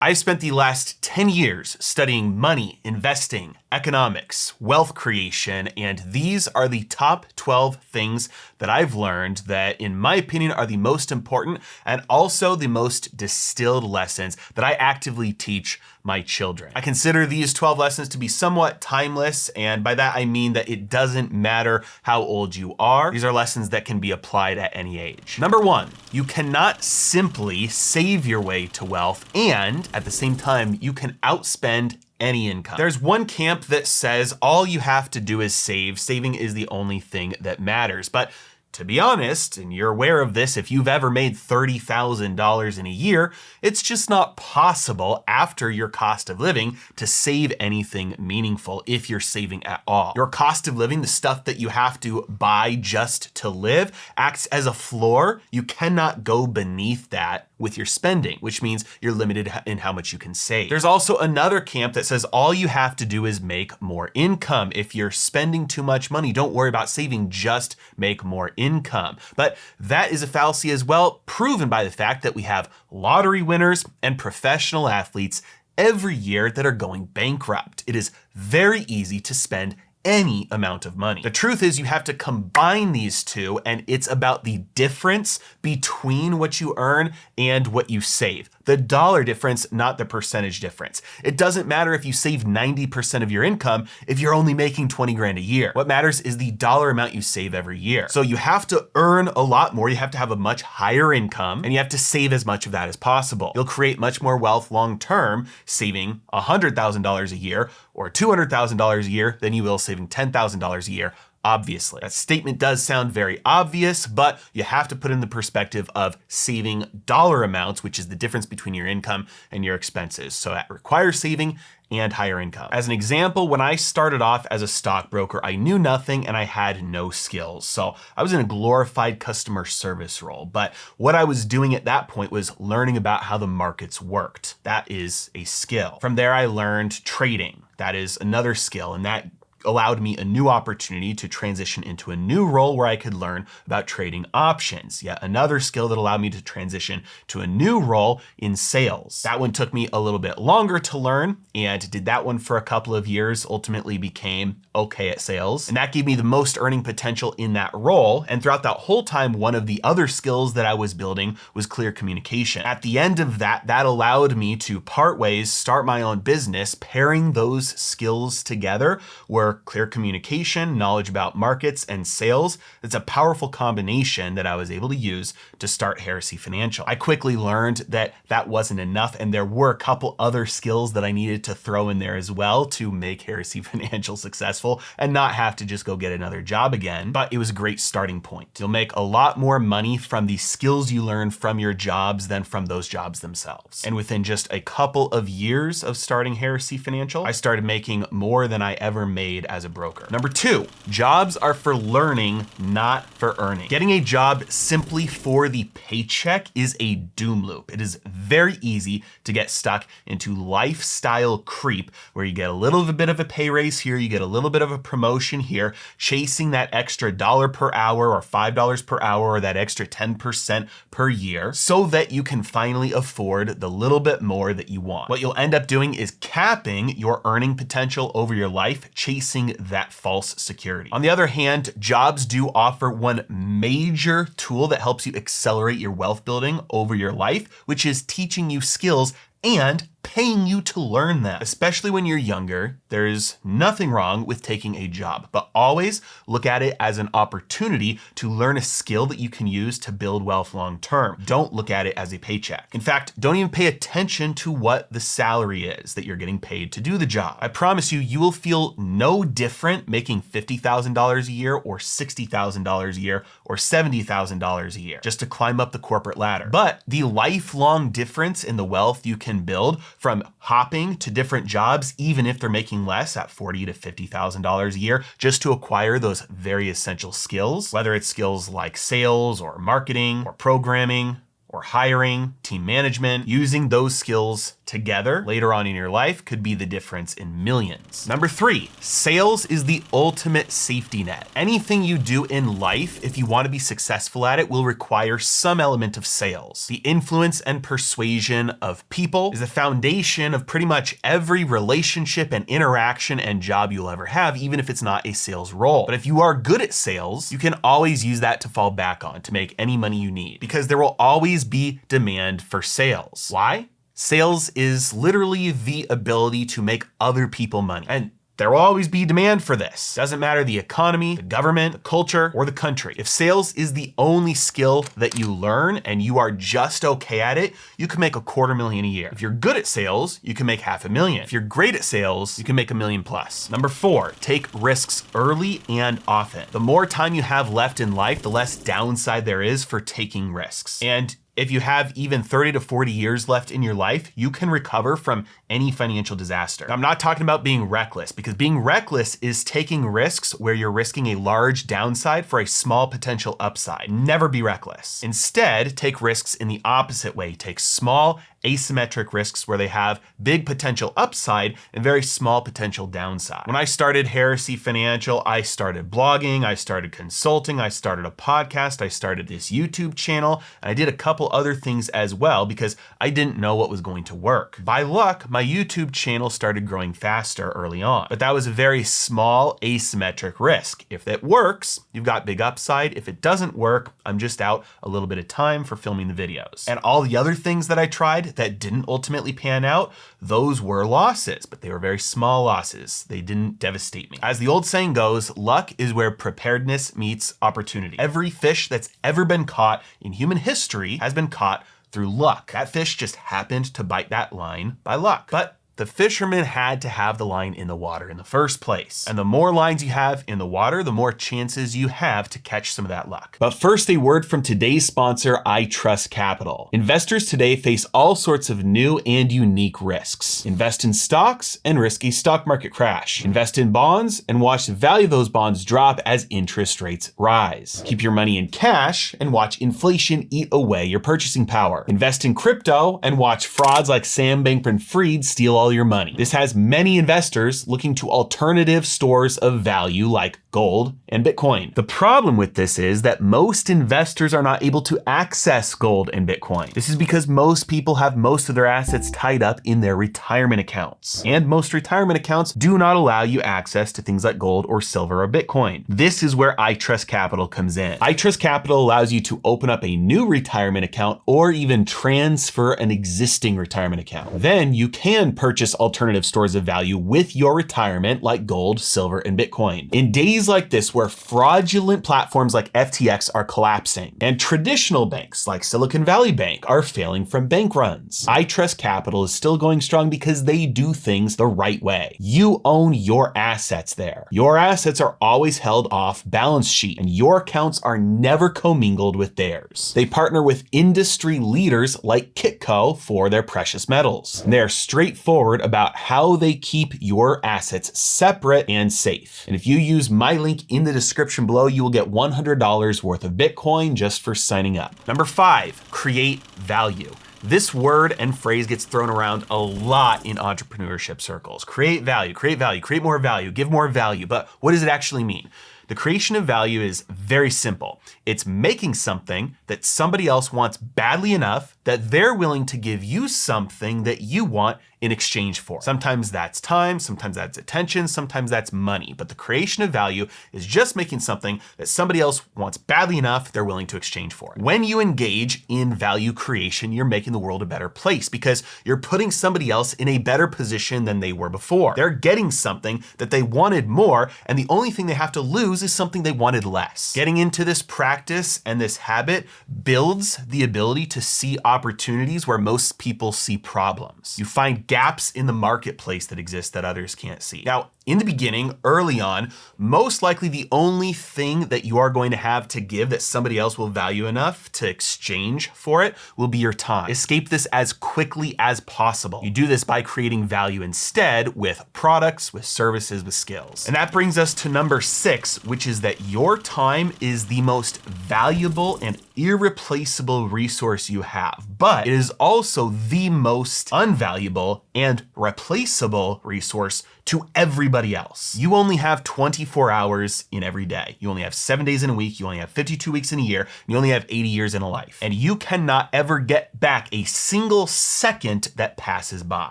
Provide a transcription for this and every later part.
I've spent the last 10 years studying money, investing, economics, wealth creation, and these are the top 12 things that I've learned that, in my opinion, are the most important and also the most distilled lessons that I actively teach my children. I consider these 12 lessons to be somewhat timeless, and by that I mean that it doesn't matter how old you are. These are lessons that can be applied at any age. Number one, you cannot simply save your way to wealth, and at the same time, you can outspend any income. There's one camp that says all you have to do is save. Saving is the only thing that matters. But to be honest, and you're aware of this, if you've ever made $30,000 in a year, it's just not possible after your cost of living to save anything meaningful if you're saving at all. Your cost of living, the stuff that you have to buy just to live, acts as a floor. You cannot go beneath that with your spending, which means you're limited in how much you can save. There's also another camp that says all you have to do is make more income. If you're spending too much money, don't worry about saving, just make more income. But that is a fallacy as well, proven by the fact that we have lottery winners and professional athletes every year that are going bankrupt. It is very easy to spend any amount of money. The truth is you have to combine these two, and it's about the difference between what you earn and what you save. The dollar difference, not the percentage difference. It doesn't matter if you save 90% of your income if you're only making 20 grand a year. What matters is the dollar amount you save every year. So you have to earn a lot more, you have to have a much higher income, and you have to save as much of that as possible. You'll create much more wealth long-term saving $100,000 a year or $200,000 a year than you will saving $10,000 a year. Obviously, that statement does sound very obvious, but you have to put in the perspective of saving dollar amounts, which is the difference between your income and your expenses. So that requires saving and higher income. As an example, when I started off as a stockbroker, I knew nothing and I had no skills. So I was in a glorified customer service role, but what I was doing at that point was learning about how the markets worked. That is a skill. From there, I learned trading. That is another skill, and that allowed me a new opportunity to transition into a new role where I could learn about trading options. Yet another skill that allowed me to transition to a new role in sales. That one took me a little bit longer to learn, and did that one for a couple of years, ultimately became okay at sales. And that gave me the most earning potential in that role. And throughout that whole time, one of the other skills that I was building was clear communication. At the end of that allowed me to part ways, start my own business. Pairing those skills together were clear communication, knowledge about markets, and sales. It's a powerful combination that I was able to use to start Heresy Financial. I quickly learned that that wasn't enough, and there were a couple other skills that I needed to throw in there as well to make Heresy Financial successful and not have to just go get another job again. But it was a great starting point. You'll make a lot more money from the skills you learn from your jobs than from those jobs themselves. And within just a couple of years of starting Heresy Financial, I started making more than I ever made as a broker. Number two, jobs are for learning, not for earning. Getting a job simply for the paycheck is a doom loop. It is very easy to get stuck into lifestyle creep where you get a little bit of a pay raise here, you get a little bit of a promotion here, chasing that extra $1 per hour or $5 per hour or that extra 10% per year so that you can finally afford the little bit more that you want. What you'll end up doing is capping your earning potential over your life, chasing that false security. On the other hand, jobs do offer one major tool that helps you accelerate your wealth building over your life, which is teaching you skills and paying you to learn them. Especially when you're younger, there's nothing wrong with taking a job, but always look at it as an opportunity to learn a skill that you can use to build wealth long term. Don't look at it as a paycheck. In fact, don't even pay attention to what the salary is that you're getting paid to do the job. I promise you, you will feel no different making $50,000 a year or $60,000 a year or $70,000 a year just to climb up the corporate ladder. But the lifelong difference in the wealth you can build from hopping to different jobs, even if they're making less at $40,000 to $50,000 a year, just to acquire those very essential skills, whether it's skills like sales or marketing or programming or hiring, team management, using those skills together later on in your life could be the difference in millions. Number 3, sales is the ultimate safety net. Anything you do in life, if you want to be successful at it, will require some element of sales. The influence and persuasion of people is the foundation of pretty much every relationship and interaction and job you'll ever have, even if it's not a sales role. But if you are good at sales, you can always use that to fall back on to make any money you need, because there will always be demand for sales. Why? Sales is literally the ability to make other people money. And there will always be demand for this. Doesn't matter the economy, the government, the culture, or the country. If sales is the only skill that you learn and you are just okay at it, you can make $250,000 a year. If you're good at sales, you can make $500,000. If you're great at sales, you can make $1 million plus. Number 4, take risks early and often. The more time you have left in life, the less downside there is for taking risks. And if you have even 30 to 40 years left in your life, you can recover from any financial disaster. Now, I'm not talking about being reckless, because being reckless is taking risks where you're risking a large downside for a small potential upside. Never be reckless. Instead, take risks in the opposite way. Take small, asymmetric risks where they have big potential upside and very small potential downside. When I started Heresy Financial, I started blogging, I started consulting, I started a podcast, I started this YouTube channel, and I did a couple other things as well because I didn't know what was going to work. By luck, my YouTube channel started growing faster early on, but that was a very small asymmetric risk. If it works, you've got big upside. If it doesn't work, I'm just out a little bit of time for filming the videos. And all the other things that I tried that didn't ultimately pan out, those were losses, but they were very small losses. They didn't devastate me. As the old saying goes, luck is where preparedness meets opportunity. Every fish that's ever been caught in human history has been caught through luck. That fish just happened to bite that line by luck. But the fisherman had to have the line in the water in the first place. And the more lines you have in the water, the more chances you have to catch some of that luck. But first, a word from today's sponsor, I Trust Capital. Investors today face all sorts of new and unique risks. Invest in stocks and risk a stock market crash. Invest in bonds and watch the value of those bonds drop as interest rates rise. Keep your money in cash and watch inflation eat away your purchasing power. Invest in crypto and watch frauds like Sam Bankman-Fried steal all your money. This has many investors looking to alternative stores of value like gold and Bitcoin. The problem with this is that most investors are not able to access gold and Bitcoin. This is because most people have most of their assets tied up in their retirement accounts. And most retirement accounts do not allow you access to things like gold or silver or Bitcoin. This is where I Trust Capital comes in. I Trust Capital allows you to open up a new retirement account or even transfer an existing retirement account. Then you can purchase alternative stores of value with your retirement like gold, silver, and Bitcoin. In days like this where fraudulent platforms like FTX are collapsing and traditional banks like Silicon Valley Bank are failing from bank runs, I Trust Capital is still going strong because they do things the right way. You own your assets there. Your assets are always held off balance sheet and your accounts are never commingled with theirs. They partner with industry leaders like Kitco for their precious metals. They're straightforward about how they keep your assets separate and safe. And if you use my link in the description below, you will get $100 worth of Bitcoin just for signing up. Number 5, create value. This word and phrase gets thrown around a lot in entrepreneurship circles. Create value, create more value, give more value. But what does it actually mean? The creation of value is very simple. It's making something that somebody else wants badly enough that they're willing to give you something that you want in exchange for. Sometimes that's time, sometimes that's attention, sometimes that's money. But the creation of value is just making something that somebody else wants badly enough they're willing to exchange for. When you engage in value creation, you're making the world a better place because you're putting somebody else in a better position than they were before. They're getting something that they wanted more, and the only thing they have to lose is something they wanted less. Getting into this practice and this habit builds the ability to see opportunities where most people see problems. You find gaps in the marketplace that exist that others can't see. Now, in the beginning, early on, most likely the only thing that you are going to have to give that somebody else will value enough to exchange for it will be your time. Escape this as quickly as possible. You do this by creating value instead with products, with services, with skills. And that brings us to number 6, which is that your time is the most valuable and irreplaceable resource you have, but it is also the most unvaluable and replaceable resource to everybody else. You only have 24 hours in every day. You only have 7 days in a week. You only have 52 weeks in a year. You only have 80 years in a life. And you cannot ever get back a single second that passes by.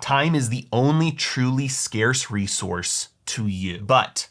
Time is the only truly scarce resource to you. But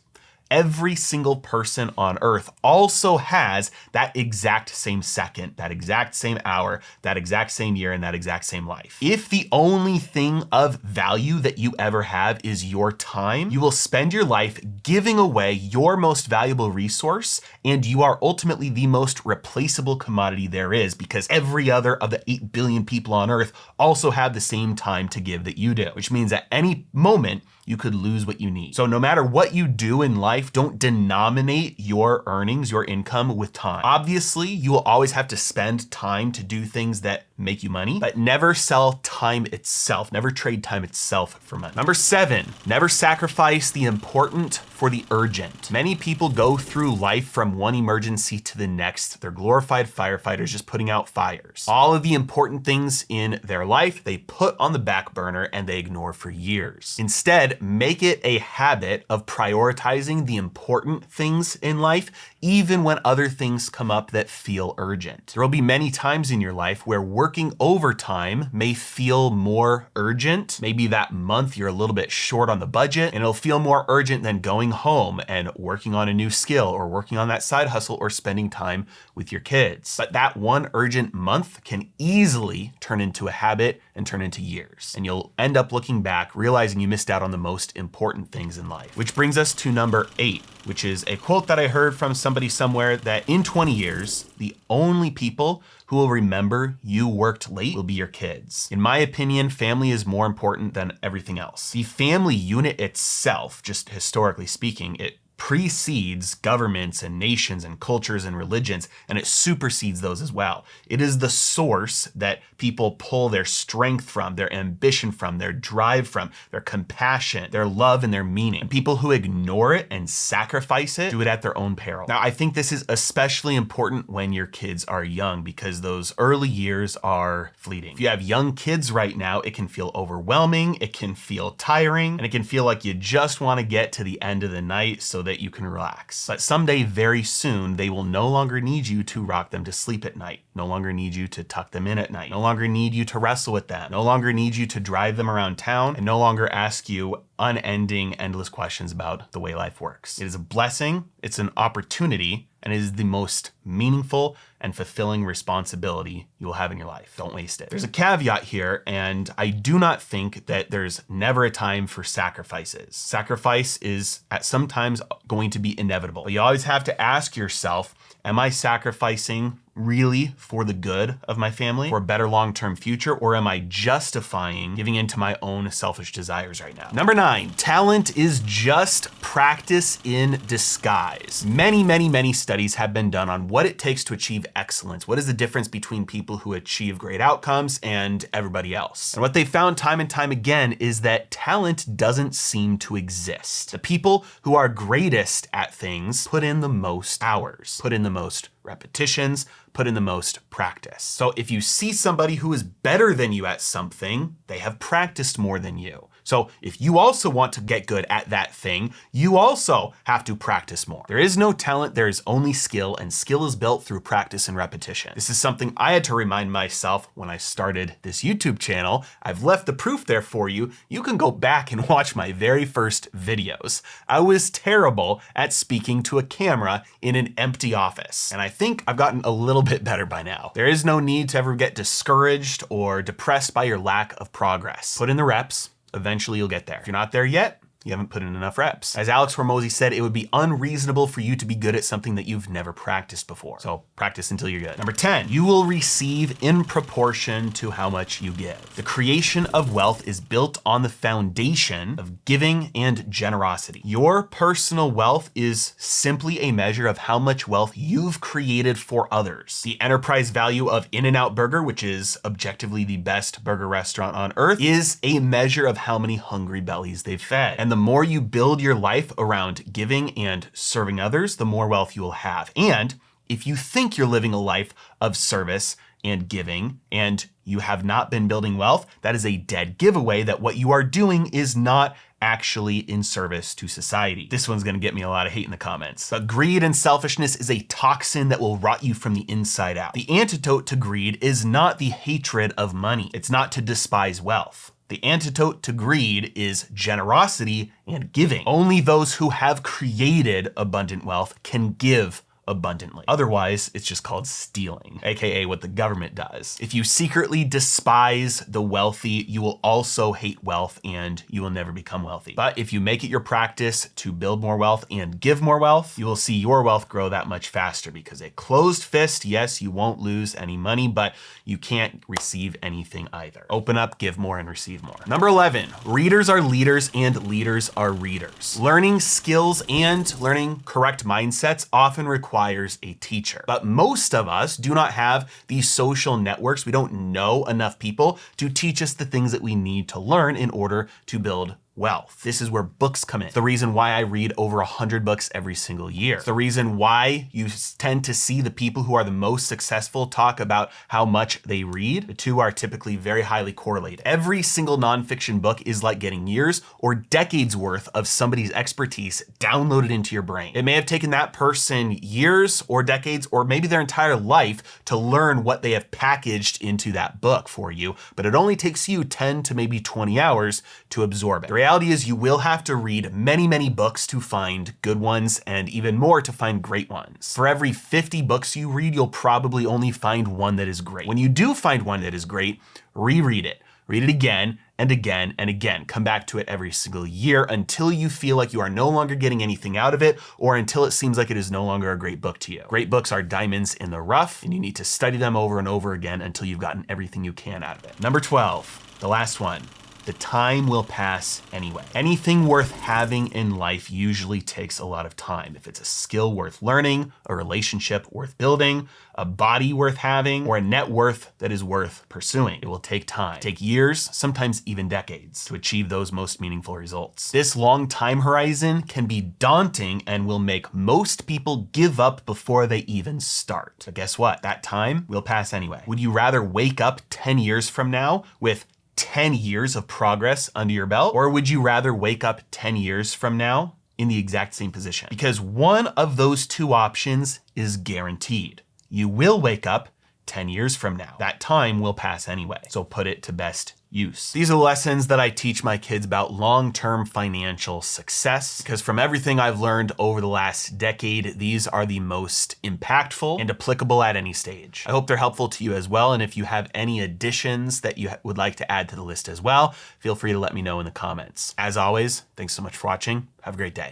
every single person on earth also has that exact same second, that exact same hour, that exact same year, and that exact same life. If the only thing of value that you ever have is your time, you will spend your life giving away your most valuable resource, and you are ultimately the most replaceable commodity there is, because every other of the 8 billion people on earth also have the same time to give that you do, which means at any moment, you could lose what you need. So no matter what you do in life, don't denominate your earnings, your income with time. Obviously, you will always have to spend time to do things that make you money, but never sell time itself. Never trade time itself for money. Number 7, never sacrifice the important for the urgent. Many people go through life from one emergency to the next. They're glorified firefighters just putting out fires. All of the important things in their life, they put on the back burner and they ignore for years. Instead, make it a habit of prioritizing the important things in life, even when other things come up that feel urgent. There will be many times in your life where working overtime may feel more urgent. Maybe that month you're a little bit short on the budget, and it'll feel more urgent than going home and working on a new skill or working on that side hustle or spending time with your kids. But that one urgent month can easily turn into a habit and turn into years. And you'll end up looking back, realizing you missed out on the most important things in life. Which brings us to number 8, which is a quote that I heard from somebody somewhere, that in 20 years, the only people who will remember you worked late will be your kids. In my opinion, family is more important than everything else. The family unit itself, just historically speaking, it precedes governments and nations and cultures and religions, and it supersedes those as well. It is the source that people pull their strength from, their ambition from, their drive from, their compassion, their love, and their meaning. And people who ignore it and sacrifice it do it at their own peril. Now, I think this is especially important when your kids are young, because those early years are fleeting. If you have young kids right now, it can feel overwhelming, it can feel tiring, and it can feel like you just want to get to the end of the night so that you can relax. But someday, very soon, they will no longer need you to rock them to sleep at night, no longer need you to tuck them in at night, no longer need you to wrestle with them, no longer need you to drive them around town, and no longer ask you unending, endless questions about the way life works. It is a blessing, it's an opportunity, and it is the most meaningful and fulfilling responsibility you will have in your life. Don't waste it. There's a caveat here, and I do not think that there's never a time for sacrifices. Sacrifice is at some times going to be inevitable. But you always have to ask yourself, am I sacrificing really for the good of my family, for a better long-term future, or am I justifying giving into my own selfish desires right now? Number 9, talent is just practice in disguise. Many studies have been done on what it takes to achieve excellence. What is the difference between people who achieve great outcomes and everybody else? And what they found time and time again is that talent doesn't seem to exist. The people who are greatest at things put in the most hours, put in the most repetitions, put in the most practice. So if you see somebody who is better than you at something, they have practiced more than you. So if you also want to get good at that thing, you also have to practice more. There is no talent, there is only skill, and skill is built through practice and repetition. This is something I had to remind myself when I started this YouTube channel. I've left the proof there for you. You can go back and watch my very first videos. I was terrible at speaking to a camera in an empty office, and I think I've gotten a little bit better by now. There is no need to ever get discouraged or depressed by your lack of progress. Put in the reps. Eventually you'll get there. If you're not there yet, you haven't put in enough reps. As Alex Hormozi said, it would be unreasonable for you to be good at something that you've never practiced before. So practice until you're good. Number 10, you will receive in proportion to how much you give. The creation of wealth is built on the foundation of giving and generosity. Your personal wealth is simply a measure of how much wealth you've created for others. The enterprise value of In-N-Out Burger, which is objectively the best burger restaurant on earth, is a measure of how many hungry bellies they've fed. And the more you build your life around giving and serving others, the more wealth you will have. And If you think you're living a life of service and giving and you have not been building wealth, that is a dead giveaway that what you are doing is not actually in service to society. This one's gonna get me a lot of hate in the comments. But greed and selfishness is a toxin that will rot you from the inside out. The antidote to greed is not the hatred of money. It's not to despise wealth. The antidote to greed is generosity and giving. Only those who have created abundant wealth can give abundantly. Otherwise, it's just called stealing, aka what the government does. If you secretly despise the wealthy, you will also hate wealth and you will never become wealthy. But if you make it your practice to build more wealth and give more wealth, you will see your wealth grow that much faster because a closed fist, yes, you won't lose any money, but you can't receive anything either. Open up, give more, and receive more. Number 11, readers are leaders and leaders are readers. Learning skills and learning correct mindsets often requires a teacher. But most of us do not have these social networks. We don't know enough people to teach us the things that we need to learn in order to build wealth. This is where books come in. It's the reason why I read over 100 books every single year. It's the reason why you tend to see the people who are the most successful talk about how much they read. The two are typically very highly correlated. Every single nonfiction book is like getting years or decades worth of somebody's expertise downloaded into your brain. It may have taken that person years or decades or maybe their entire life to learn what they have packaged into that book for you, but it only takes you 10 to maybe 20 hours to absorb it. The reality is you will have to read many, many books to find good ones and even more to find great ones. For every 50 books you read, you'll probably only find one that is great. When you do find one that is great, reread it. Read it again and again and again. Come back to it every single year until you feel like you are no longer getting anything out of it or until it seems like it is no longer a great book to you. Great books are diamonds in the rough and you need to study them over and over again until you've gotten everything you can out of it. Number 12, the last one. The time will pass anyway. Anything worth having in life usually takes a lot of time. If it's a skill worth learning, a relationship worth building, a body worth having, or a net worth that is worth pursuing, it will take time. Take years, sometimes even decades, to achieve those most meaningful results. This long time horizon can be daunting and will make most people give up before they even start. But guess what? That time will pass anyway. Would you rather wake up 10 years from now with 10 years of progress under your belt? Or would you rather wake up 10 years from now in the exact same position? Because one of those two options is guaranteed. You will wake up 10 years from now. That time will pass anyway, so put it to best use. These are the lessons that I teach my kids about long-term financial success, because from everything I've learned over the last decade, these are the most impactful and applicable at any stage. I hope they're helpful to you as well, and if you have any additions that you would like to add to the list as well, feel free to let me know in the comments. As always, thanks so much for watching. Have a great day.